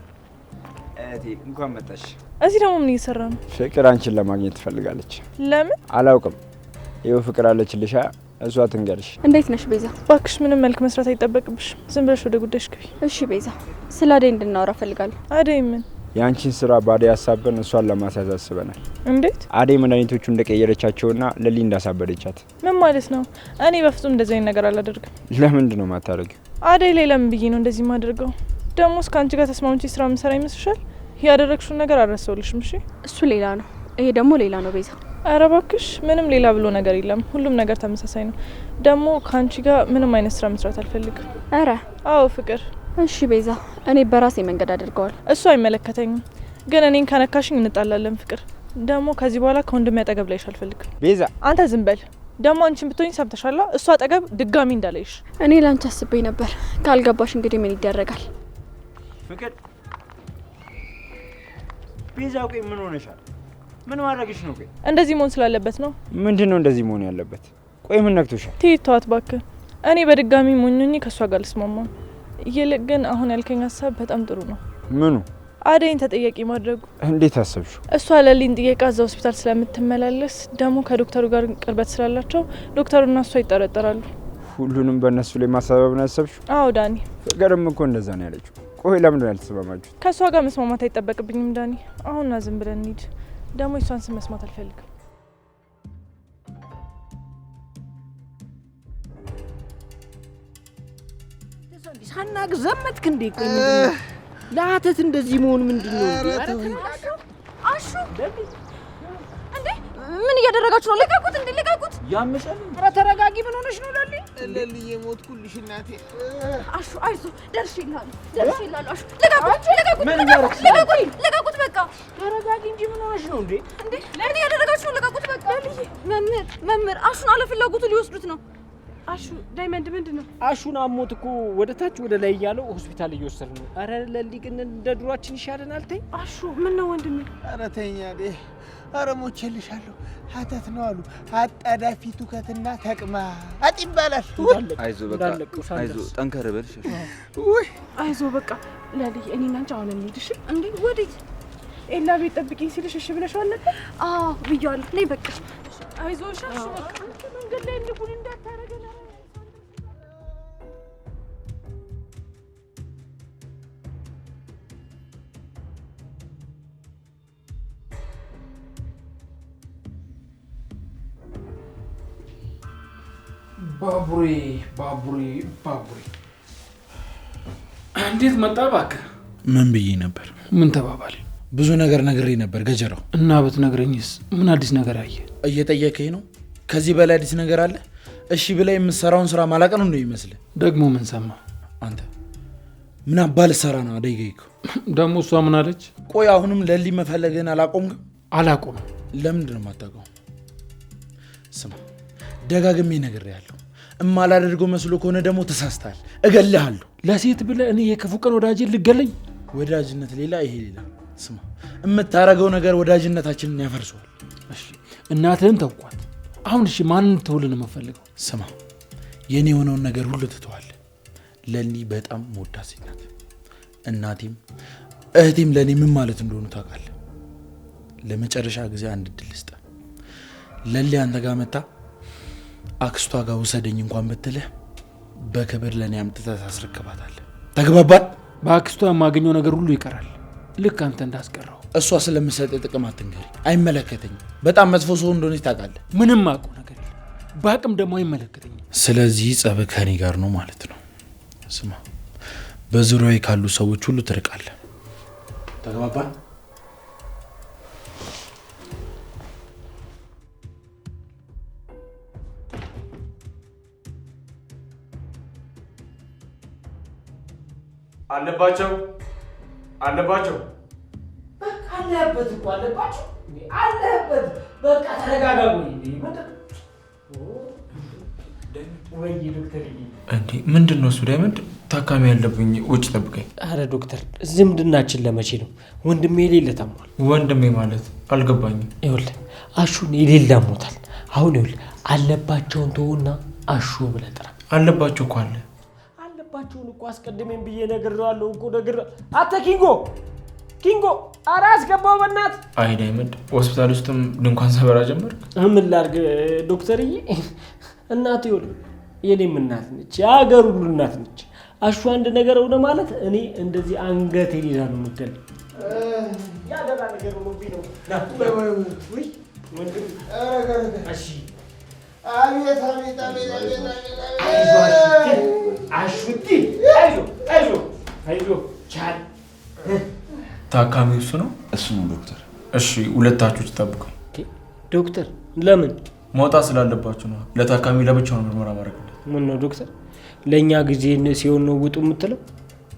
እቴ እንኳን መጣሽ። እዚህ ደግሞ ምን እየሰራ ነው? ፍቅር አንቺን ለማግኘት ትፈልጋለች። ለምን? አላውቅም። ይኸው ፍቅር አለችልሻ፣ እሷ ትንገርሽ። እንዴት ነሽ ቤዛ? እባክሽ ምንም መልክ መስራት አይጠበቅብሽ። ዝም ብለሽ ወደ ጉዳይሽ ግቢ። እሺ ቤዛ፣ ስለ አደይ እንድናወራ ፈልጋለሁ። አደይ ምን? የአንቺን ስራ በአደይ አሳበን እሷን ለማስያዝ አስበናል። እንዴት? አደይ መድኃኒቶቹ እንደቀየረቻቸውና ለሊ እንዳሳበደቻት። ምን ማለት ነው? እኔ በፍጹም እንደዚህ አይነት ነገር አላደርግም። ለምንድን ነው የማታደርጊው? አደይ ላይ ለምን ብዬ ነው እንደዚህ የማደርገው? ደግሞ እስከ አንቺ ጋር ተስማምቼ ስራ የምሰራ ይመስልሻል? ያደረግሽውን ነገር አልረሳሁልሽም። እሺ እሱ ሌላ ነው፣ ይሄ ደግሞ ሌላ ነው ቤዛ። ኧረ እባክሽ ምንም ሌላ ብሎ ነገር የለም። ሁሉም ነገር ተመሳሳይ ነው። ደግሞ ከአንቺ ጋር ምንም አይነት ስራ መስራት አልፈልግም። ኧረ አዎ ፍቅር። እሺ ቤዛ፣ እኔ በራሴ መንገድ አድርገዋል። እሱ አይመለከተኝም፣ ግን እኔን ከነካሽኝ እንጣላለን ፍቅር። ደግሞ ከዚህ በኋላ ከወንድሜ አጠገብ ላይሽ አልፈልግም። ቤዛ አንተ ዝም በል። ደግሞ አንቺን ብትሆኝ ሰምተሻላ? እሱ አጠገብ ድጋሚ እንዳላይሽ። እኔ ላንቺ አስቤ ነበር። ካልገባሽ እንግዲህ ምን ይደረጋል? ፍቅር ቤዛ፣ ቆይ ምን ሆነሻል? ምን ማድረግሽ ነው? ቆይ እንደዚህ መሆን ስላለበት ነው። ምንድነው እንደዚህ መሆን ያለበት? ቆይ ምን ነክቶሻል? ተዋት እባክህ። እኔ በድጋሚ ሞኞኝ ከሷ ጋር ልስማማ። ይልቅ ግን አሁን ያልከኝ ሀሳብ በጣም ጥሩ ነው። ምኑ? አደይን ተጠያቂ ማድረጉ። እንዴት አሰብሽው? እሷ ለሊን ጥየቃ እዛ ሆስፒታል ስለምትመላለስ ደግሞ ከዶክተሩ ጋር ቅርበት ስላላቸው ዶክተሩና እሷ ይጠረጠራሉ። ሁሉንም በእነሱ ላይ ማሳበብ ነው ያሰብሽው? አዎ ዳኒ። ፍቅርም እኮ እንደዛ ነው ያለችው። ቆይ ለምን ነው ያልተስማማችሁት? ከእሷ ጋር መስማማት አይጠበቅብኝም ዳኒ። አሁንና ዝም ብለን እንሂድ። ደግሞ እሷን ስም መስማት አልፈልግም። ሳናግ ዘመትክ እንዴ? ቆይ ለአተት እንደዚህ መሆን ምንድነው? አሹ እንዴ ምን እያደረጋችሁ ነው? ልቀቁት! እንዴ ልቀቁት! ያምሻል። ኧረ ተረጋጊ። ምን ሆነሽ ነው ለሊ? ለሊዬ ሞትኩልሽ እናቴ። አሹ አይዞ፣ ደርሼልሃለሁ። አሹ ልቀቁት! በቃ ተረጋጊ እንጂ ምን ሆነሽ ነው እንዴ? እንዴ ምን እያደረጋችሁ ነው? ልቀቁት በቃ። መምህር አሹን አለፍላጎቱ ሊወስዱት ነው። አሹ ዳይመንድ ምንድን ነው? አሹን አሞት እኮ ወደ ታች ወደ ላይ እያለው ሆስፒታል እየወሰድን ነው። ኧረ ለሊ ግን እንደ ድሯችን ይሻለናል። ተይ አሹ። ምን ነው ወንድሜ? ኧረ ተይኝ አዴ። ኧረ ሞቼልሻለሁ። ሀተት ነው አሉ። አጣዳፊ ትውከትና ተቅማጥ ይባላል። አይዞ በቃ አይዞ፣ ጠንከር በልሽ። ውይ አይዞ በቃ ለሊ፣ እኔና አንቺ አሁን እንሂድ። እሺ? እንዴ ወዴት? ኤላ ቤት ጠብቂኝ ሲልሽ እሺ ብለሽው አልነበር? አዎ ብያለሁ። ነይ በቃ። አይዞሽ አሹ። በቃ መንገድ ላይ እንቁን እንዳታረገን። ባቡሬ እንዴት መጣ እባክህ? ምን ብዬ ነበር? ምን ተባባል? ብዙ ነገር ነግሬ ነበር ገጀራው። እና ብትነግረኝስ ምን አዲስ ነገር አየ? እየጠየቀኝ ነው። ከዚህ በላይ አዲስ ነገር አለ? እሺ ብላ የምትሰራውን ስራ ማላቅ ነው እንደሚመስል። ደግሞ ምን ሰማ? አንተ ምን አባል ሰራ ነው? አደይገይኩ ደግሞ እሷ ምን አለች? ቆይ አሁንም ለሊ መፈለግን አላቆምክም? አላቆም። ለምንድን ነው የማታውቀው? ስማ ደጋግሜ ነግሬያለሁ። እማላደርገው መስሎ ከሆነ ደግሞ ተሳስተሃል። እገልሃለሁ። ለሴት ብለህ እኔ የክፉ ቀን ወዳጅን ልገለኝ? ወዳጅነት ሌላ፣ ይሄ ሌላ። ስማ የምታረገው ነገር ወዳጅነታችንን ያፈርሰዋል። እሺ እናትህን ተውኳት። አሁን እሺ ማንን ትውልን የምፈልገው? ስማ የኔ የሆነውን ነገር ሁሉ ትተዋል። ለሊ በጣም መወዳት ሴት ናት። እናቴም እህቴም ለኔ ምን ማለት እንደሆኑ ታውቃለህ። ለመጨረሻ ጊዜ አንድ እድል ስጠ። ለሊ አንተ ጋር መጣ አክስቷ ጋር ውሰደኝ እንኳን ብትልህ በክብር ለኔ አምጥተህ ታስረክባታለህ። ተግባባን? በአክስቷ የማገኘው ነገር ሁሉ ይቀራል፣ ልክ አንተ እንዳስቀረው። እሷ ስለምሰጥ ጥቅም አትንገሪ። አይመለከተኝም። በጣም መጥፎ ሰው እንደሆነች ታውቃለህ። ምንም አውቀው ነገር የለም። በአቅም ደግሞ አይመለከተኝም። ስለዚህ ጸብ ከኔ ጋር ነው ማለት ነው። ስማ በዙሪያዬ ካሉ ሰዎች ሁሉ ትርቃለህ። ተግባባን? አለባቸው በቃ አለበት እኮ አለባቸው አለበት። በቃ ተረጋጋጉ። ወይ ዶክተር እንዴ ምንድን ነው እሱ? ዳይመንድ ታካሚ ያለብኝ ውጭ ጠብቀኝ። አረ ዶክተር ዝምድናችን ለመቼ ነው? ወንድሜ የሌለ ታሟል። ወንድሜ ማለት አልገባኝም። ይኸውልህ አሹን የሌለ ሞታል። አሁን ይኸውልህ አለባቸውን ተውና አሹ ብለህ ጥራ። አለባቸው እኮ አለ። አለባቸውን እኮ አስቀድሜን ብዬ ነግሬዋለሁ እኮ አተ ኪንጎ ኧረ አስገባው በእናት። አይ ዳይመንድ ሆስፒታል ውስጥም ድንኳን ሰበራ ጀመርክ? ምን ላድርግ ዶክተርዬ? እናት ይኸውልህ የኔም እናት ነች፣ የሀገር ሁሉ እናት ነች። አሹ አንድ ነገር ሆነ ማለት እኔ እንደዚህ አንገቴን ይዛ ነው የምትገል። ያደራ ነገር ሆኖብኝ ነው። ወይ ወንድም እሺ አቤት አሹቲ አይዞ ቻል። ታካሚው እሱ ነው? እሱ ነው ዶክተር። እሺ ሁለታችሁ ተጠብቁኝ። ዶክተር ለምን መውጣት ስላለባችሁ ነው። ለታካሚ ለብቻው ነው ምርመራ ማድረግለት። ምን ነው ዶክተር ለኛ ጊዜ ሲሆን ነው ውጡ የምትለው?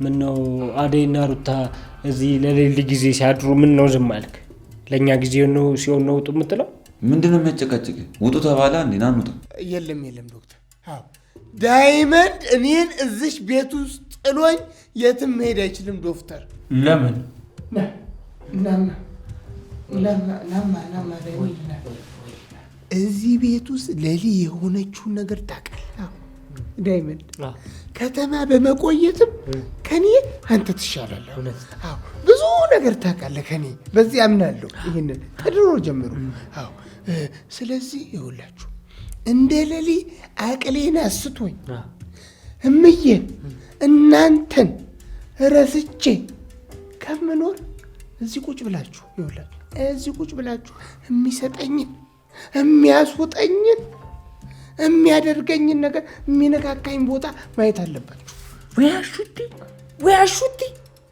ምን ነው አደይና ሩታ እዚህ ለሌሊ ጊዜ ሲያድሩ ምን ነው ዝም አልክ? ለኛ ጊዜ ነው ሲሆን ነው ውጡ የምትለው? ምንድነው የሚያጨቃጭቅ? ውጡ ተባለ እንዴ? ና እንውጣ። የለም ዶክተር። አዎ ዳይመንድ እኔን እዚህ ቤት ውስጥ ጥሎኝ የትም መሄድ አይችልም ዶክተር። ለምን? እዚህ ቤት ውስጥ ለሊ የሆነችውን ነገር ታውቃለህ ዳይመንድ። ከተማ በመቆየትም ከኔ አንተ ትሻላለህ። አዎ ብዙ ነገር ታውቃለህ ከኔ፣ በዚህ አምናለሁ። ይሄንን ከድሮ ጀምሮ። አዎ ስለዚህ ይኸውላችሁ እንደ ለሊ አቅሌን አስቶኝ እምዬ እናንተን ረስቼ ከምኖር እዚህ ቁጭ ብላችሁ ይኸውላችሁ እዚህ ቁጭ ብላችሁ የሚሰጠኝን የሚያስወጠኝን የሚያደርገኝን ነገር የሚነካካኝ ቦታ ማየት አለባችሁ።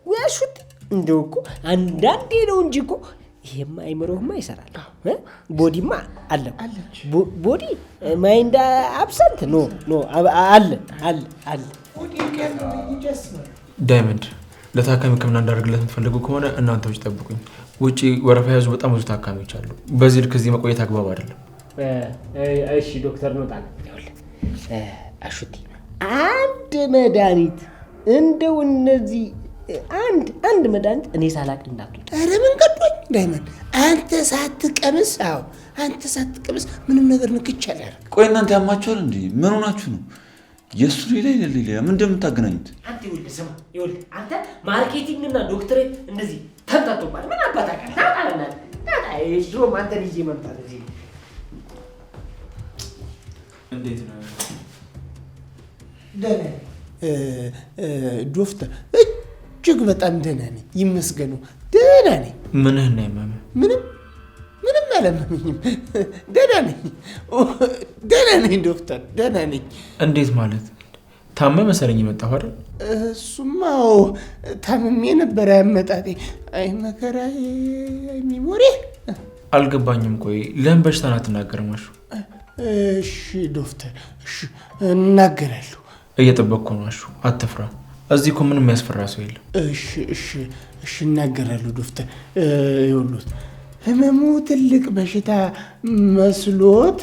ወያሹቲ እንደው እኮ አንዳንዴ ነው እንጂ እኮ ይሄማ አይምሮህማ ይሰራል። ቦዲማ አለ ቦዲ ማይንድ አብሰንት ኖ አለ። ዳይመንድ ለታካሚ ሕክምና እንዳደርግለት የምትፈልጉ ከሆነ እናንተ ውጭ ጠብቁኝ። ውጪ ወረፋ ያዙ በጣም ብዙ ታካሚዎች አሉ። በዚህ ልክ እዚህ መቆየት አግባብ አይደለም። እሺ ዶክተር ነው ታል አሹቲ አንድ መድኃኒት እንደው እነዚህ አንድ መድኃኒት እኔ ሳላቅ እንዳትወጣ። ኧረ ምን ቀዶኝ ዳይመንድ አንተ ሳትቀምስ አንተ ሳትቀምስ ምንም ነገር ንክቻ አላደርግ። ቆይ እናንተ ያማችኋል እንዴ? ምን ሆናችሁ ነው? የሱ ሌላ ምን እንደምታገናኙት? አንተ ይኸውልህ አንተ ማርኬቲንግ እና ዶክተሬት እንደዚህ ተንጣጣባል። ምን አባታካ ታጣለና ድሮ አንተ ልጅ መምጣት እዚህ እንዴት ነው? ደህና ዶክተር እጅግ በጣም ደህና ነኝ፣ ይመስገኑ። ደህና ነኝ። ምንህን ነው ያመመህ? ምንም አላመመኝም። ደህና ነኝ ዶክተር፣ ደህና ነኝ። እንዴት ማለት? ታመ መሰለኝ የመጣሁ አይደል? እሱማ ታምሜ ነበረ ያመጣጤ። አይ መከራ፣ አይ ሚሞሪ። አልገባኝም። ቆይ ለምን በሽታን አትናገርም? አሹ እሺ ዶክተር፣ እሺ እናገራለሁ። እየጠበቅኩ ነው አሹ፣ አትፍራ። እዚህ እኮ ምንም የሚያስፈራ ሰው የለም። እሺ እናገራለሁ ዶክተር። ይኸውልዎት ህመሙ ትልቅ በሽታ መስሎት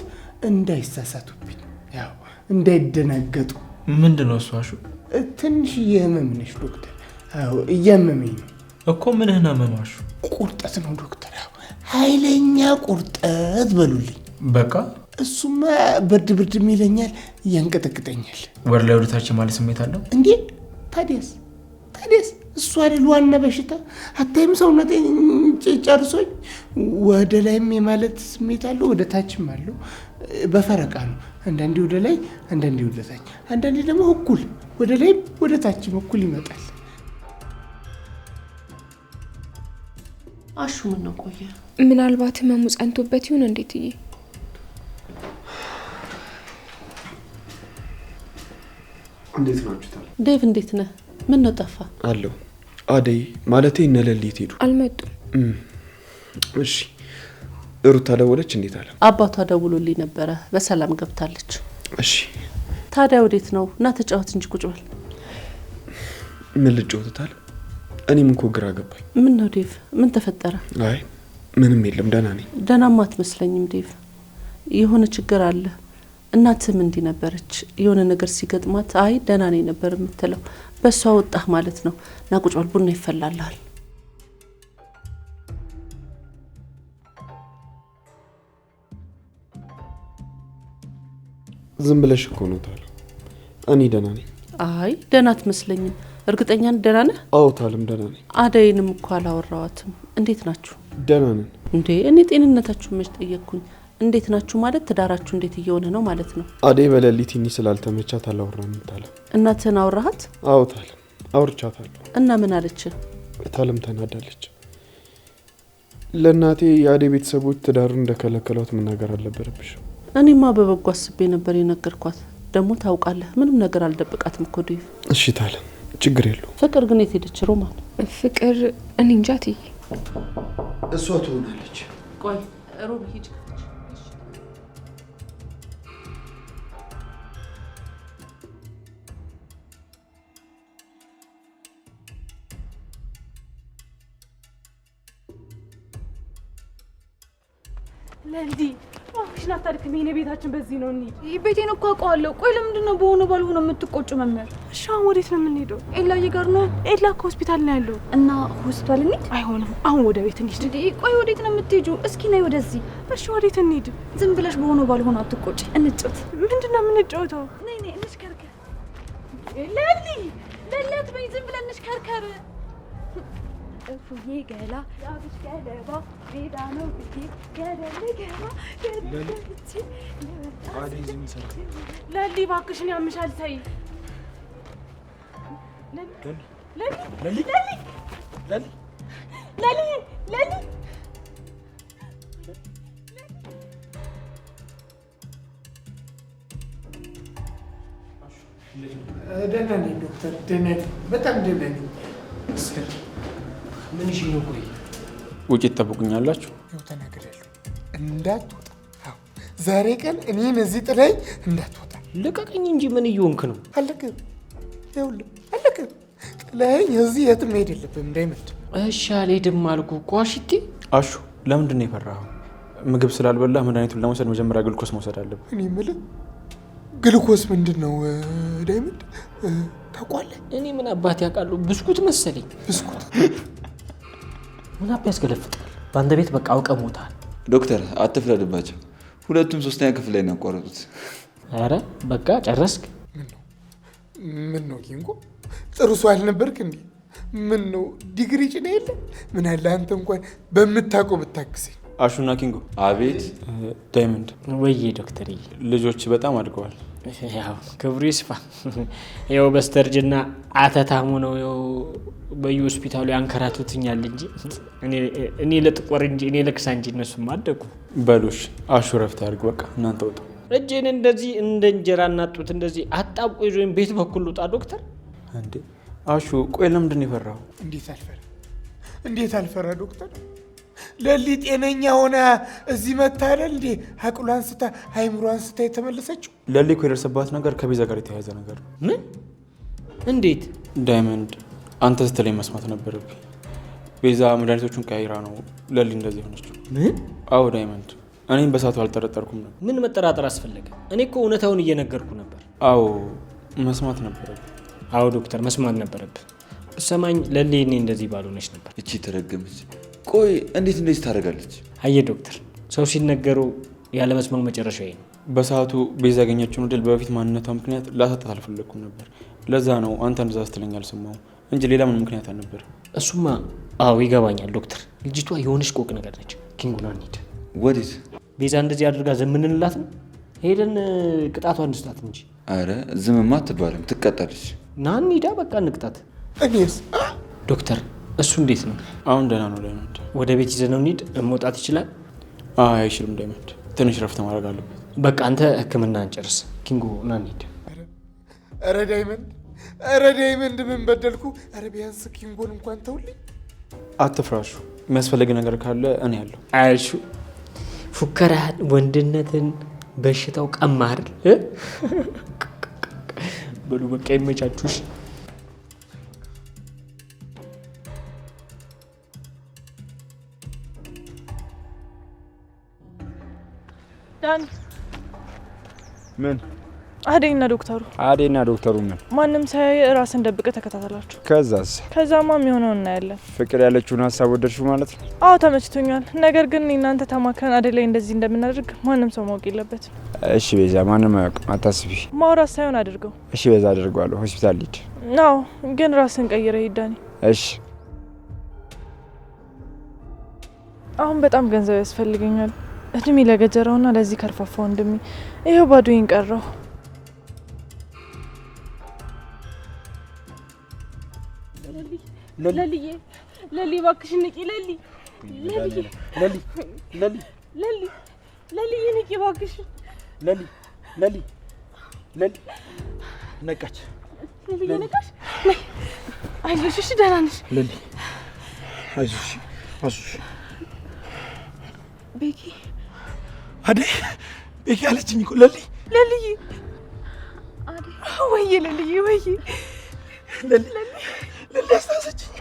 እንዳይሳሳቱብኝ፣ ያው እንዳይደናገጡ። ምንድን ነው እሱ አሹ? ትንሽዬ ህመም ነች ዶክተር። አዎ እያመመኝ ነው እኮ። ምንህን አመመህ አሹ? ቁርጠት ነው ዶክተር። ያው ኃይለኛ ቁርጠት በሉልኝ። በቃ እሱማ ብርድም ይለኛል፣ እያንቀጠቅጠኛል። ወደ ላይ ወደታች ማለት ስሜት አለው እንዴ? ታዲያስ እሱ አይደል ዋና በሽታ? አታይም ሰውነቴን ጨርሶኝ ወደ ላይም የማለት ስሜት አለው፣ ወደ ታችም አለው። በፈረቃ ነው። አንዳንዴ ወደ ላይ፣ አንዳንዴ ወደ ታች፣ አንዳንዴ ደግሞ እኩል ወደ ላይም ወደ ታችም እኩል ይመጣል። አሹ ምን ነው ቆየ? ምናልባት ህመሙ ጸንቶበት ይሁን እንዴት? እንዴት ናችሁ ታዲያ? ዴቭ እንዴት ነህ? ምን ነው ጠፋ? አለሁ። አደይ ማለቴ እነ ለሊት ሄዱ? አልመጡም። እሺ ሩታ ደወለች? እንዴት አለ? አባቷ ደውሎልኝ ነበረ፣ በሰላም ገብታለች። እሺ ታዲያ ወዴት ነው? እና ተጫወት እንጂ ቁጭ በል። ምን ልጫወትታል? እኔም እኮ ግራ ገባኝ። ምን ነው ዴቭ? ምን ተፈጠረ? አይ ምንም የለም፣ ደህና ነኝ። ደህናማ አትመስለኝም ዴቭ። የሆነ ችግር አለ። እናትም እንዲህ ነበረች። የሆነ ነገር ሲገጥማት አይ ደህና ነኝ ነበር የምትለው። በሷ ወጣህ ማለት ነው። ና ቁጭ በል፣ ቡና ይፈላልሃል። ዝም ብለሽ እኮ ነው ታለም። እኔ ደህና ነኝ። አይ ደህና አትመስለኝም። እርግጠኛ ነህ ደህና ነህ? አዎ ታለም ደህና ነኝ። አደይንም እኮ አላወራዋትም። እንዴት ናችሁ? ደህና ነን። እንዴ እኔ ጤንነታችሁን መች ጠየቅኩኝ? እንዴት ናችሁ ማለት ትዳራችሁ እንዴት እየሆነ ነው ማለት ነው? አደይ በሌሊት ትንሽ ስላልተመቻት አላወራንም ታለም። እናትህን አወራሃት? አዎ ታለም አውርቻታለሁ። እና ምን አለች? ታለም ተናዳለች። ለእናቴ የአደይ ቤተሰቦች ትዳሩን እንደከለከሏት መናገር አልነበረብሽ። እኔማ በበጎ አስቤ ነበር የነገርኳት። ደግሞ ታውቃለህ ምንም ነገር አልደብቃትም እኮ ዴቭ። እሺ ታለም ችግር የለው። ፍቅር ግን የት ሄደች? ሮማን ፍቅር እኔ እንጃ ትይ። እሷ ትሆናለች። ቆይ ሮብ ሂድ። ለልዲ እባክሽን አታድክም። የኔ ቤታችን በዚህ ነው። እንሂድ። ይህ ቤቴን እኮ አውቀዋለሁ። ቆይ ለምንድን ነው በሆነ ባልሆነ የምትቆጩ መምህር? እሺ አሁን ወዴት ነው የምንሄደው? ኤላዬ ጋር ነው። ኤላ ከሆስፒታል ነው ያለው እና ሆስፒታል እንሂድ? አይሆንም፣ አሁን ወደ ቤት እንሂድ። ቆይ ወዴት ነው የምትሄጁ? እስኪ ነይ ወደዚህ። እሺ ወዴት እንሂድ? ዝም ብለሽ በሆነ ባልሆነ አትቆጭ። እንጫወት። ምንድን ነው የምንጫወተው? ነይ ነይ እንሽከርከር። ለሊ ለለት በይ። ዝም ብለን እንሽከርከር። እፉዬ ገላ ያብሽ ገለባ ሜዳ ነው ብዬ ገደል ገባ ገደል ብቻ ለሊ እባክሽን ያምሻል። ተይ ለሊ ደህና ነኝ ዶክተር፣ ደህና ነኝ፣ በጣም ደህና ነኝ። ምን እሺ ነው? ቆይ ውጭ ትጠብቁኛላችሁ? ያው ተናግሬያለሁ፣ እንዳትወጣ። ዛሬ ቀን እኔን እዚህ ጥለኝ እንዳትወጣ። ልቀቀኝ እንጂ ምን እየሆንክ ነው? አለቅም፣ ይኸውልህ አለቅም። ጥለኸኝ እዚህ የትም መሄድ የለብህም እንዳይመድ። እሺ አልሄድም አልኩህ እኮ አሽቴ። አሹ ለምንድን ነው የፈራኸው? ምግብ ስላልበላህ መድኃኒቱን ለመውሰድ መጀመሪያ ግልኮስ መውሰድ አለብህ። እኔ የምልህ ግልኮስ ምንድን ነው ዳይመንድ? ታውቋለህ? እኔ ምን አባት ያውቃለሁ? ብስኩት መሰለኝ። ብስኩት ምን አባ ያስገለፍጣል? በአንተ ቤት በቃ አውቀህ ሞታል። ዶክተር አትፍረድባቸው። ሁለቱም 3ኛ ክፍል ላይ ነው ያቋረጡት። አረ በቃ ጨረስክ? ምን ነው ኪንጎ ጥሩ ሰው አልነበርክ እንዴ? ምን ነው ዲግሪ ጭና የለ? ምን አለ አንተ እንኳን በምታውቀው ብታክሰኝ። አሹና ኪንጎ። አቤት። ዳይመንድ። ወይዬ ዶክተርዬ፣ ልጆች በጣም አድገዋል። ያው ክብሩ ይስፋ። ያው በስተርጅና አተታሙ ነው ያው በየሆስፒታሉ ያንከራቱትኛል እንጂ እኔ ለጥቆር እንጂ እኔ ለክሳ እንጂ እነሱም አደጉ። በሉሽ አሹ ረፍት አድርግ። በቃ እናንተ ወጡ። እጄን እንደዚህ እንደ እንጀራ እናጡት እንደዚህ አጣብቆ ይዞኝ ቤት በኩል ልውጣ ዶክተር? እንዴ አሹ ቆይ ለምንድን ነው የፈራኸው? እንዴት አልፈራ ዶክተር? ለሊ ጤነኛ ሆነ እዚህ መታለል እንዴ? አቅሏን ስታ አይምሮዋን ስታ የተመለሰችው። ለሊ እኮ የደረሰባት ነገር ከቤዛ ጋር የተያያዘ ነገር ነው። ምን? እንዴት? ዳይመንድ አንተ ስትለኝ መስማት ነበረብኝ። ቤዛ መድኃኒቶቹን ቀያይራ ነው ለሊ እንደዚህ ሆነችው። ምን? አዎ ዳይመንድ፣ እኔም በሳቱ አልጠረጠርኩም ነበር። ምን መጠራጠር አስፈለገ? እኔ እኮ እውነታውን እየነገርኩ ነበር። አዎ መስማት ነበረብህ። አዎ ዶክተር መስማት ነበረብህ። ሰማኝ ለሊ እኔ እንደዚህ ባልሆነች ነበር። እቺ ተረገመች። ቆይ እንዴት እንደዚህ ታደርጋለች? አየ ዶክተር፣ ሰው ሲነገሩ ያለ መስማት መጨረሻዬ ነው። በሰዓቱ ቤዛ ያገኘችውን ድል በፊት ማንነቷ ምክንያት ላሳጣት አልፈለግኩም ነበር። ለዛ ነው አንተ እንደዛ ስትለኝ አልሰማሁም እንጂ ሌላ ምን ምክንያት አልነበር። እሱማ አዎ ይገባኛል ዶክተር። ልጅቷ የሆነች ቆቅ ነገር ነች። ኪንጉና እንሂድ። ወዴት? ቤዛ እንደዚህ አድርጋ ዘምንንላት ነው ሄደን ቅጣቷ እንስጣት እንጂ። አረ ዝምማ አትባልም፣ ትቀጣለች። ና እንሂዳ፣ በቃ እንቅጣት። እኔስ ዶክተር እሱ እንዴት ነው? አሁን ደህና ነው ዳይመንድ። ወደ ቤት ይዘነው እንሂድ። መውጣት ይችላል? አይችልም ዳይመንድ፣ ትንሽ ረፍት ማድረግ አለበት። በቃ አንተ ሕክምና እንጨርስ። ኪንጉ ና እንሂድ። ኧረ ዳይመንድ ምን በደልኩ? ኧረ ቢያንስ ኪንጎን እንኳን ተውልኝ። አትፍራሹ፣ የሚያስፈልግ ነገር ካለ እኔ ያለሁ። አይሹ ፉከራህን፣ ወንድነትን፣ በሽታው ቀማር በሉ በቃ ይመቻችሁሽ። ዳን ምን? አደይና ዶክተሩ ምን? ማንም ሳያይ ራስን ደብቀ ተከታተላችሁ። ከዛማ የሚሆነው እናያለን። ፍቅር ያለችውን ሀሳብ ወደድሽው ማለት ነው? አዎ ተመችቶኛል። ነገር ግን እናንተ ተማክረን አደይ ላይ እንደዚህ እንደምናደርግ ማንም ሰው ማወቅ የለበትም። እሺ ቤዛ፣ ማንም አያውቅም፣ አታስቢ። ማውራት ሳይሆን አድርገው። እሺ ቤዛ፣ አድርገዋለሁ። ሆስፒታል ሂድ። አዎ ግን ራስን ቀይረ ሂድ ዳኒ። እሺ። አሁን በጣም ገንዘብ ያስፈልገኛል። እድሜ ለገጀራውና ለዚህ ከርፋፋ ወንድሜ ይሄው ባዶዬን ቀረው። ለሊ እባክሽን ንቂ። ለሊ ንቂ እባክሽን። ለሊ ነቃች። ለሊ ነቃሽ? አይዞሽ፣ እሺ ደህና ነሽ? ለሊ አይዞሽ፣ አይዞሽ። ቤኪ አደይ ቤኪ አለችኝ እኮ ለሊ ወይዬ ለልዬ ወይዬ ለሊ አስታወሰችኝ።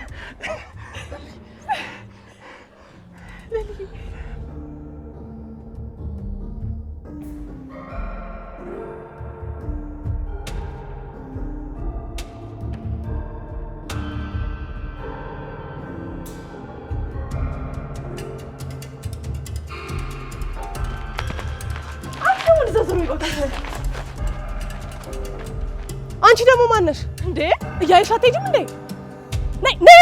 አንቺ ደግሞ ማነሽ እንዴ? እያይሽ አትሄጂም እንዴ? ነይ ነይ